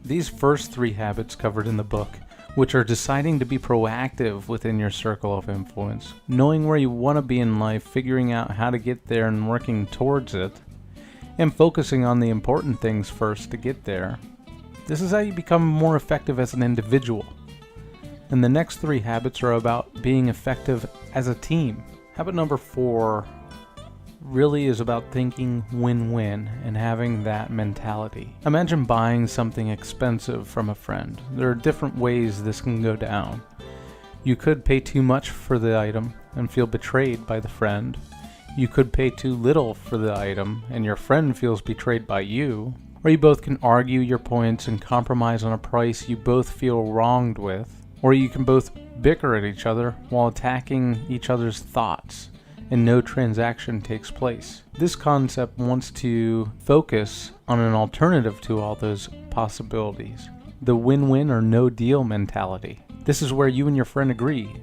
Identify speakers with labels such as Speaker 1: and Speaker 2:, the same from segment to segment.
Speaker 1: These first 3 habits covered in the book, which are deciding to be proactive within your circle of influence, knowing where you want to be in life, figuring out how to get there and working towards it, and focusing on the important things first to get there. This is how you become more effective as an individual. And the next 3 habits are about being effective as a team. Habit number 4 really is about thinking win-win and having that mentality. Imagine buying something expensive from a friend. There are different ways this can go down. You could pay too much for the item and feel betrayed by the friend. You could pay too little for the item and your friend feels betrayed by you. Or you both can argue your points and compromise on a price you both feel wronged with. Or you can both bicker at each other while attacking each other's thoughts, and no transaction takes place. This concept wants to focus on an alternative to all those possibilities. The win-win or no deal mentality. This is where you and your friend agree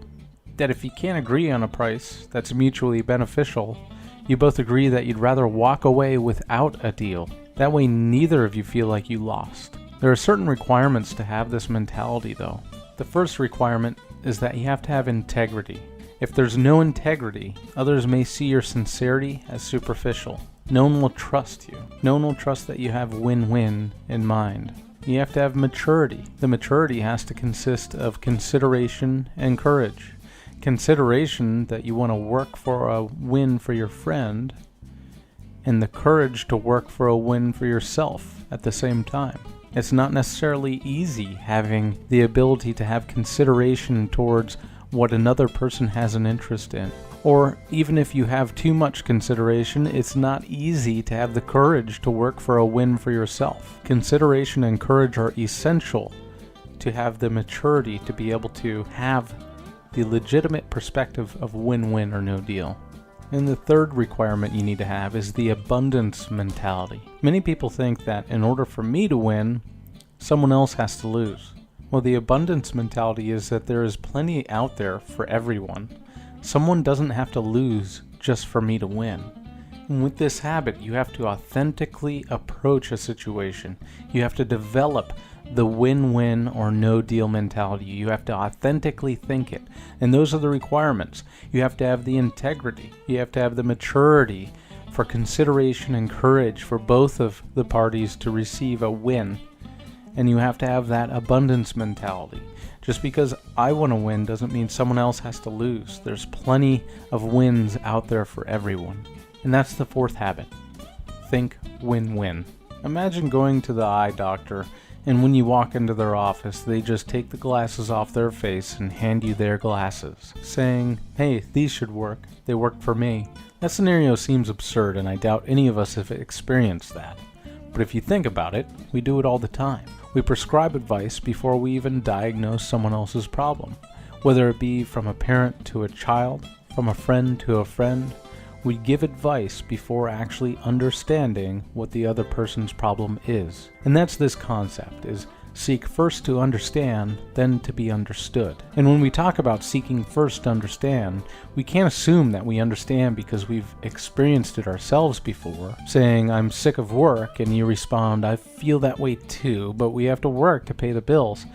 Speaker 1: that if you can't agree on a price that's mutually beneficial, you both agree that you'd rather walk away without a deal. That way neither of you feel like you lost. There are certain requirements to have this mentality though. The first requirement is that you have to have integrity. If there's no integrity, others may see your sincerity as superficial. No one will trust you. No one will trust that you have win-win in mind. You have to have maturity. The maturity has to consist of consideration and courage. Consideration that you want to work for a win for your friend, and the courage to work for a win for yourself at the same time. It's not necessarily easy having the ability to have consideration towards what another person has an interest in. Or even if you have too much consideration, it's not easy to have the courage to work for a win for yourself. Consideration and courage are essential to have the maturity to be able to have the legitimate perspective of win-win or no deal. And the third requirement you need to have is the abundance mentality. Many people think that in order for me to win, someone else has to lose. Well, the abundance mentality is that there is plenty out there for everyone. Someone doesn't have to lose just for me to win. And with this habit, you have to authentically approach a situation. You have to develop the win-win or no deal mentality. You have to authentically think it. And those are the requirements. You have to have the integrity. You have to have the maturity for consideration and courage for both of the parties to receive a win. And you have to have that abundance mentality. Just because I want to win doesn't mean someone else has to lose. There's plenty of wins out there for everyone. And that's the fourth habit. Think win-win. Imagine going to the eye doctor, and when you walk into their office, they just take the glasses off their face and hand you their glasses, saying, "Hey, these should work. They work for me." That scenario seems absurd, and I doubt any of us have experienced that. But if you think about it, we do it all the time. We prescribe advice before we even diagnose someone else's problem. Whether it be from a parent to a child, from a friend to a friend, we give advice before actually understanding what the other person's problem is. And that's this concept, is seek first to understand, then to be understood. And when we talk about seeking first to understand, we can't assume that we understand because we've experienced it ourselves before, saying, "I'm sick of work," and you respond, "I feel that way too, but we have to work to pay the bills."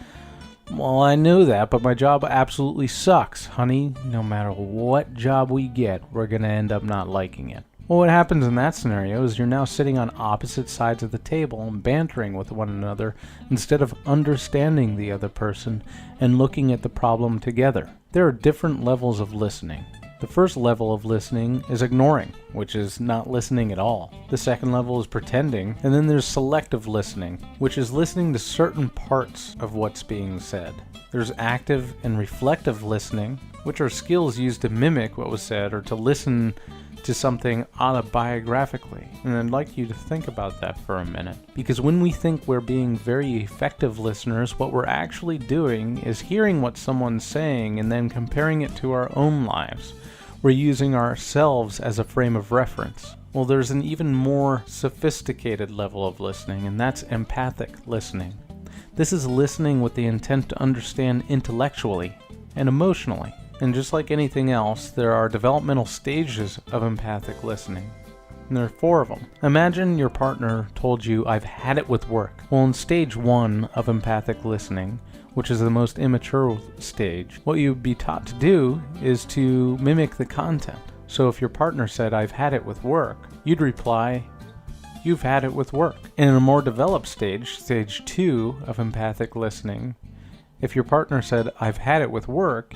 Speaker 1: "Well, I know that, but my job absolutely sucks, honey. No matter what job we get, we're going to end up not liking it." Well, what happens in that scenario is you're now sitting on opposite sides of the table and bantering with one another instead of understanding the other person and looking at the problem together. There are different levels of listening. The first level of listening is ignoring, which is not listening at all. The second level is pretending, and then there's selective listening, which is listening to certain parts of what's being said. There's active and reflective listening, which are skills used to mimic what was said or to listen to something autobiographically. And I'd like you to think about that for a minute. Because when we think we're being very effective listeners, what we're actually doing is hearing what someone's saying and then comparing it to our own lives. We're using ourselves as a frame of reference. Well, there's an even more sophisticated level of listening, and that's empathic listening. This is listening with the intent to understand intellectually and emotionally. And just like anything else, there are developmental stages of empathic listening. And there are 4 of them. Imagine your partner told you, "I've had it with work." Well, in stage 1 of empathic listening, which is the most immature stage, what you'd be taught to do is to mimic the content. So if your partner said, "I've had it with work," you'd reply, "You've had it with work." And in a more developed stage, stage 2 of empathic listening, if your partner said, "I've had it with work,"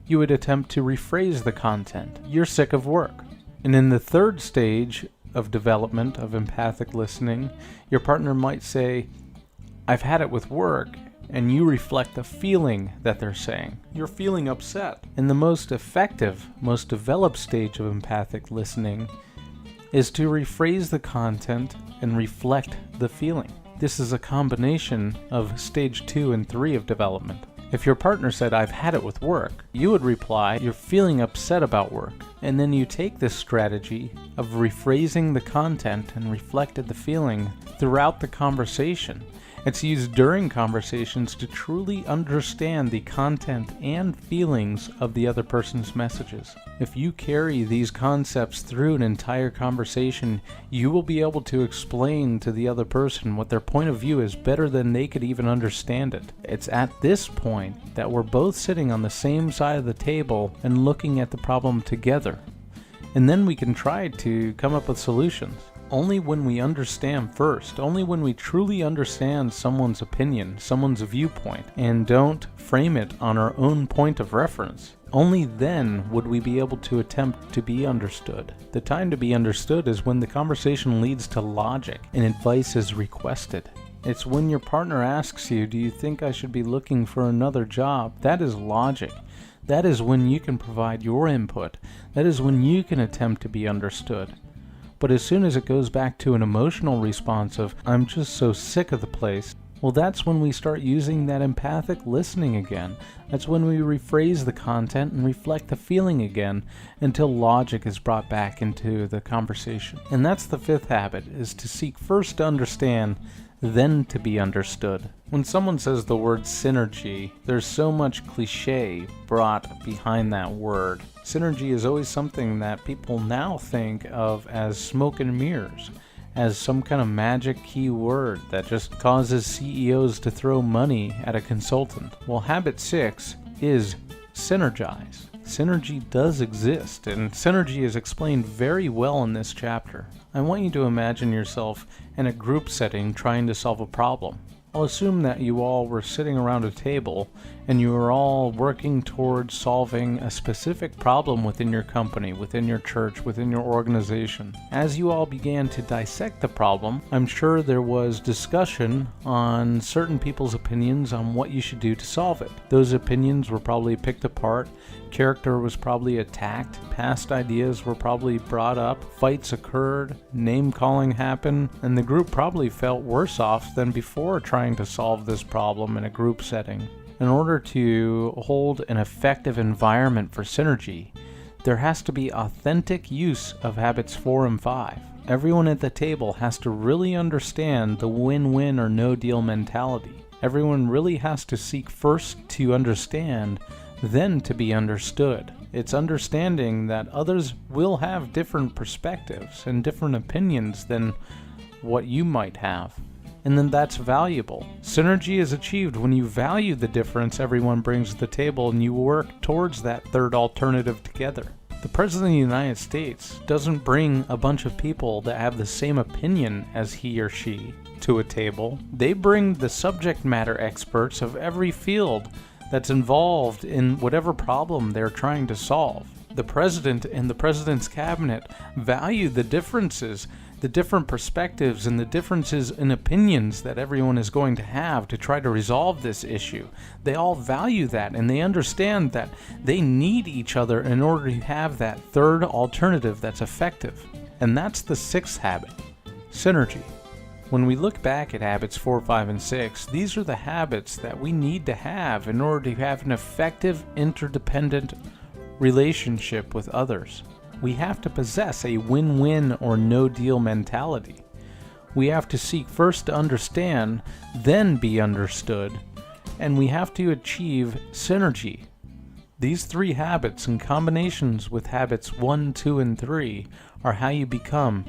Speaker 1: you would attempt to rephrase the content. "You're sick of work." And in the 3rd stage of development of empathic listening, your partner might say, "I've had it with work," and you reflect the feeling that they're saying. You're feeling upset. And the most effective, most developed stage of empathic listening is to rephrase the content and reflect the feeling. This is a combination of stage 2 and 3 of development. If your partner said, "I've had it with work," you would reply, "You're feeling upset about work." And then you take this strategy of rephrasing the content and reflected the feeling throughout the conversation. It's used during conversations to truly understand the content and feelings of the other person's messages. If you carry these concepts through an entire conversation, you will be able to explain to the other person what their point of view is better than they could even understand it. It's at this point that we're both sitting on the same side of the table and looking at the problem together. And then we can try to come up with solutions. Only when we understand first, only when we truly understand someone's opinion, someone's viewpoint, and don't frame it on our own point of reference, only then would we be able to attempt to be understood. The time to be understood is when the conversation leads to logic and advice is requested. It's when your partner asks you, "Do you think I should be looking for another job?" That is logic. That is when you can provide your input. That is when you can attempt to be understood. But as soon as it goes back to an emotional response of, "I'm just so sick of the place," well, that's when we start using that empathic listening again. That's when we rephrase the content and reflect the feeling again until logic is brought back into the conversation. And that's the 5th habit, is to seek first to understand, then to be understood. When someone says the word synergy, there's so much cliche brought behind that word. Synergy is always something that people now think of as smoke and mirrors, as some kind of magic key word that just causes CEOs to throw money at a consultant. Well, habit 6 is synergize. Synergy does exist, and synergy is explained very well in this chapter. I want you to imagine yourself in a group setting trying to solve a problem. I'll assume that you all were sitting around a table and you were all working towards solving a specific problem within your company, within your church, within your organization. As you all began to dissect the problem, I'm sure there was discussion on certain people's opinions on what you should do to solve it. Those opinions were probably picked apart, character was probably attacked, past ideas were probably brought up, fights occurred, name-calling happened, and the group probably felt worse off than before trying to solve this problem in a group setting. In order to hold an effective environment for synergy, there has to be authentic use of habits 4 and 5. Everyone at the table has to really understand the win-win or no-deal mentality. Everyone really has to seek first to understand, then to be understood. It's understanding that others will have different perspectives and different opinions than what you might have. And then that's valuable. Synergy is achieved when you value the difference everyone brings to the table and you work towards that third alternative together. The President of the United States doesn't bring a bunch of people that have the same opinion as he or she to a table. They bring the subject matter experts of every field that's involved in whatever problem they're trying to solve. The President and the President's cabinet value the differences, the different perspectives and the differences in opinions that everyone is going to have to try to resolve this issue. They all value that, and they understand that they need each other in order to have that third alternative that's effective. And that's the 6th habit, synergy. When we look back at habits 4, 5, and 6, these are the habits that we need to have in order to have an effective, interdependent relationship with others. We have to possess a win-win or no-deal mentality. We have to seek first to understand, then be understood, and we have to achieve synergy. These 3 habits in combinations with habits 1, 2, and 3 are how you become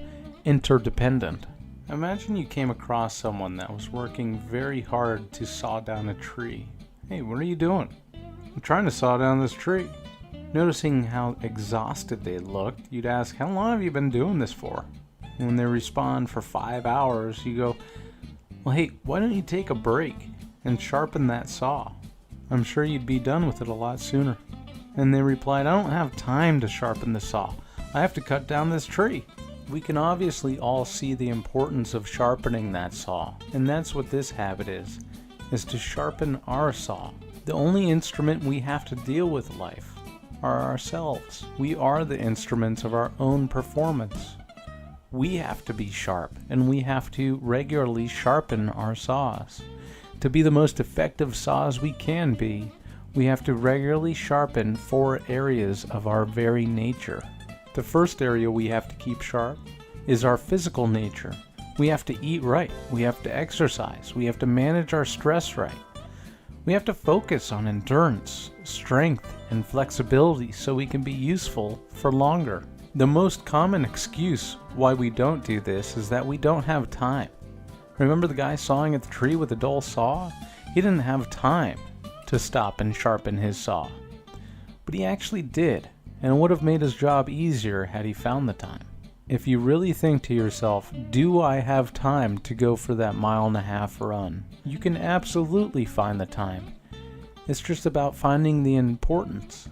Speaker 1: interdependent. Imagine you came across someone that was working very hard to saw down a tree. Hey, what are you doing? I'm trying to saw down this tree. Noticing how exhausted they looked, you'd ask, how long have you been doing this for? And when they respond for 5 hours, you go, well, hey, why don't you take a break and sharpen that saw? I'm sure you'd be done with it a lot sooner. And they replied, I don't have time to sharpen the saw. I have to cut down this tree. We can obviously all see the importance of sharpening that saw. And that's what this habit is to sharpen our saw. The only instrument we have to deal with life are ourselves. We are the instruments of our own performance. We have to be sharp, and we have to regularly sharpen our saws. To be the most effective saws we can be, we have to regularly sharpen 4 areas of our very nature. The first area we have to keep sharp is our physical nature. We have to eat right, we have to exercise, we have to manage our stress right. We have to focus on endurance, strength, and flexibility so we can be useful for longer. The most common excuse why we don't do this is that we don't have time. Remember the guy sawing at the tree with a dull saw? He didn't have time to stop and sharpen his saw. But he actually did, and it would have made his job easier had he found the time. If you really think to yourself, do I have time to go for that 1.5 mile run? You can absolutely find the time. It's just about finding the importance.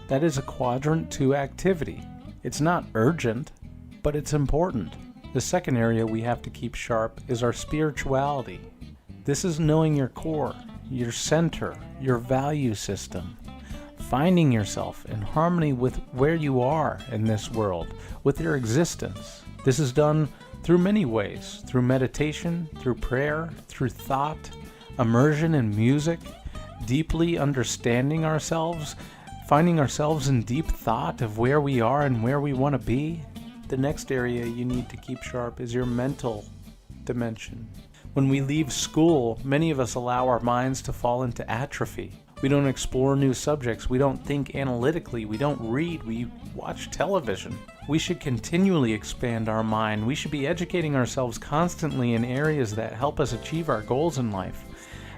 Speaker 1: That is a quadrant 2 activity. It's not urgent, but it's important. The second area we have to keep sharp is our spirituality. This is knowing your core, your center, your value system. Finding yourself in harmony with where you are in this world, with your existence. This is done through many ways, through meditation, through prayer, through thought, immersion in music, deeply understanding ourselves, finding ourselves in deep thought of where we are and where we want to be. The next area you need to keep sharp is your mental dimension. When we leave school, many of us allow our minds to fall into atrophy. We don't explore new subjects, we don't think analytically, we don't read, we watch television. We should continually expand our mind. We should be educating ourselves constantly in areas that help us achieve our goals in life.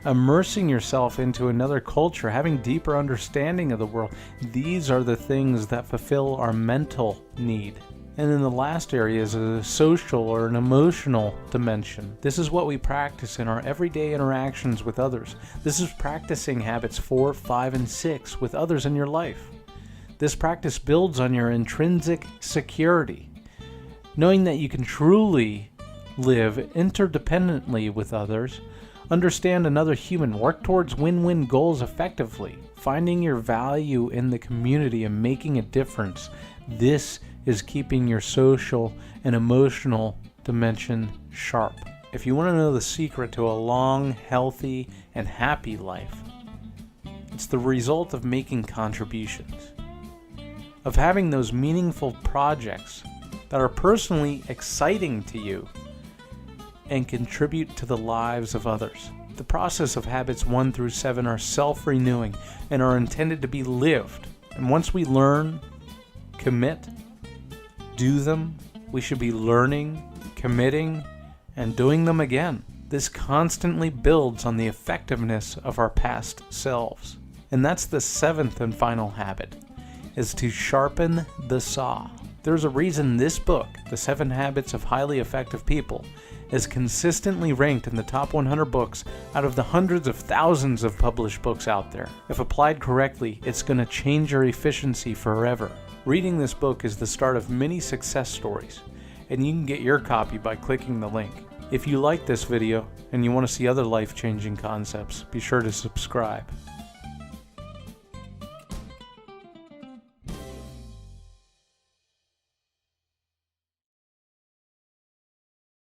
Speaker 1: Immersing yourself into another culture, having deeper understanding of the world, these are the things that fulfill our mental need. And then the last area is a social or an emotional dimension. This is what we practice in our everyday interactions with others. This is practicing habits 4, 5, and 6 with others in your life. This practice builds on your intrinsic security, knowing that you can truly live interdependently with others, understand another human, work towards win-win goals effectively, finding your value in the community and making a difference. This is keeping your social and emotional dimension sharp. If you want to know the secret to a long, healthy, and happy life, it's the result of making contributions, of having those meaningful projects that are personally exciting to you and contribute to the lives of others. The process of habits 1 through 7 are self-renewing and are intended to be lived. And once we learn, commit, do them, we should be learning, committing, and doing them again. This constantly builds on the effectiveness of our past selves. And that's the 7th and final habit, is to sharpen the saw. There's a reason this book, The 7 Habits of Highly Effective People, is consistently ranked in the top 100 books out of the hundreds of thousands of published books out there. If applied correctly, it's going to change your efficiency forever. Reading this book is the start of many success stories, and you can get your copy by clicking the link. If you like this video and you want to see other life-changing concepts, be sure to subscribe.